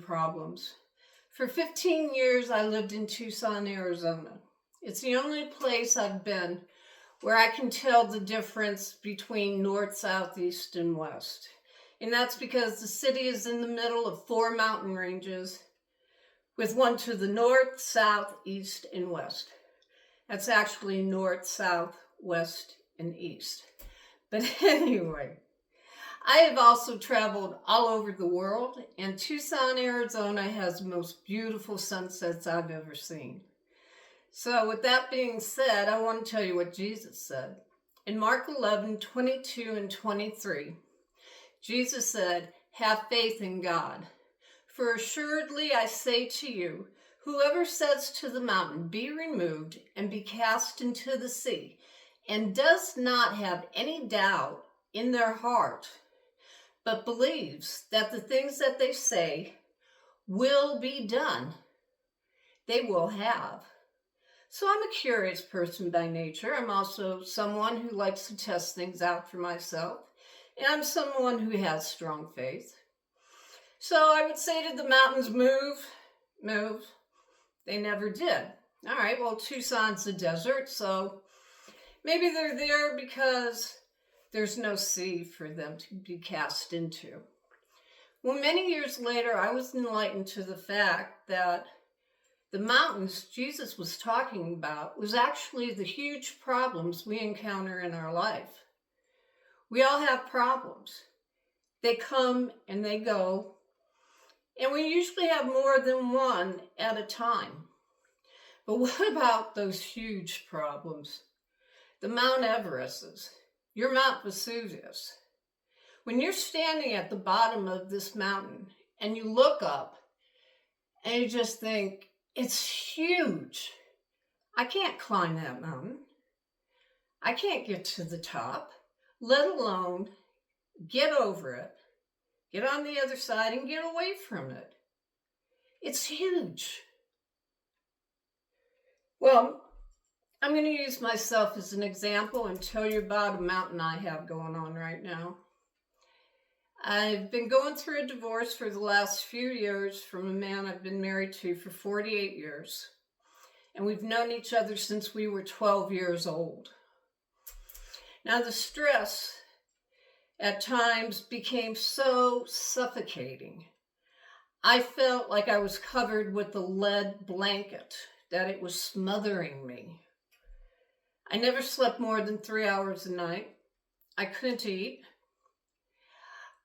problems. For 15 years, I lived in Tucson, Arizona. It's the only place I've been where I can tell the difference between north, south, east, and west. And that's because the city is in the middle of 4 mountain ranges with one to the north, south, east, and west. That's actually north, south, west, and east. But anyway, I have also traveled all over the world, and Tucson, Arizona has the most beautiful sunsets I've ever seen. So with that being said, I want to tell you what Jesus said. In Mark 11:22 and 23, Jesus said, "Have faith in God. For assuredly I say to you, whoever says to the mountain, 'Be removed and be cast into the sea,' and does not have any doubt in their heart, but believes that the things that they say will be done, they will have." So I'm a curious person by nature. I'm also someone who likes to test things out for myself. And I'm someone who has strong faith. So I would say to the mountains, move, move. They never did. All right, well, Tucson's a desert, so maybe they're there because there's no sea for them to be cast into. Well, many years later, I was enlightened to the fact that the mountains Jesus was talking about was actually the huge problems we encounter in our life. We all have problems. They come and they go, and we usually have more than one at a time. But what about those huge problems? The Mount Everests, your Mount Vesuvius. When you're standing at the bottom of this mountain and you look up and you just think, it's huge. I can't climb that mountain. I can't get to the top, let alone get over it, get on the other side and get away from it. It's huge. Well, I'm going to use myself as an example and tell you about a mountain I have going on right now. I've been going through a divorce for the last few years from a man I've been married to for 48 years. And we've known each other since we were 12 years old. Now, the stress at times became so suffocating. I felt like I was covered with a lead blanket, that it was smothering me. I never slept more than 3 hours a night. I couldn't eat.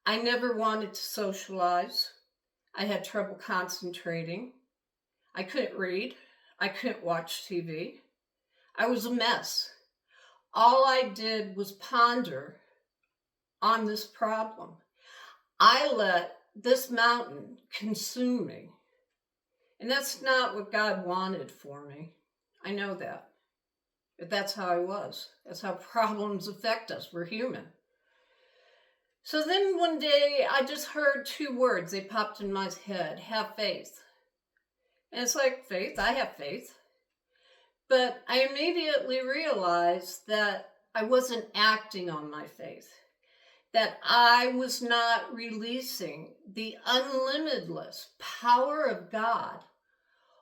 I never wanted to socialize. I had trouble concentrating. I couldn't read. I couldn't watch TV. I was a mess. All I did was ponder on this problem. I let this mountain consume me. And that's not what God wanted for me. I know that. But that's how I was. That's how problems affect us. We're human. So then one day I just heard 2 words. They popped in my head. Have faith. And it's like, faith? I have faith. But I immediately realized that I wasn't acting on my faith. That I was not releasing the unlimitless power of God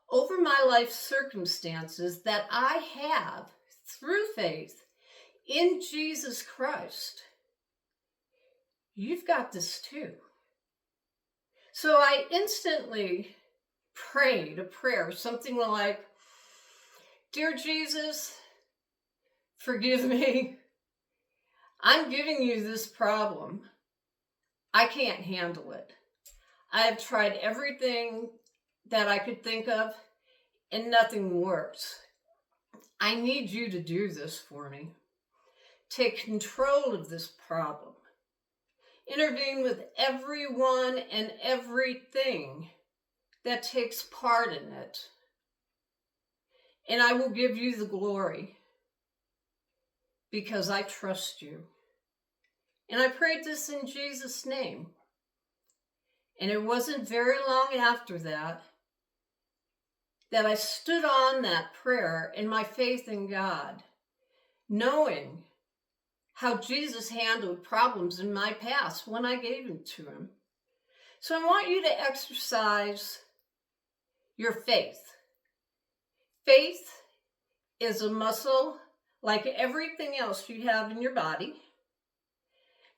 over my life circumstances that I have through faith in Jesus Christ. You've got this too. So I instantly prayed a prayer, something like, "Dear Jesus, forgive me. I'm giving you this problem. I can't handle it. I have tried everything that I could think of, and nothing works. I need you to do this for me. Take control of this problem. Intervene with everyone and everything that takes part in it. And I will give you the glory because I trust you." And I prayed this in Jesus' name. And it wasn't very long after that I stood on that prayer in my faith in God, knowing how Jesus handled problems in my past when I gave them to him. So I want you to exercise your faith. Faith is a muscle like everything else you have in your body.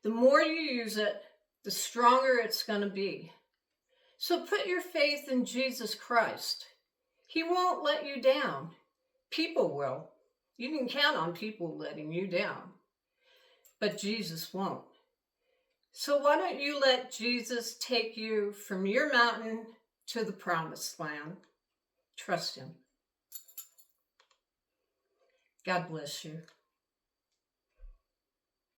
The more you use it, the stronger it's going to be. So put your faith in Jesus Christ. He won't let you down. People will. You can count on people letting you down, but Jesus won't. So why don't you let Jesus take you from your mountain to the promised land? Trust him. God bless you.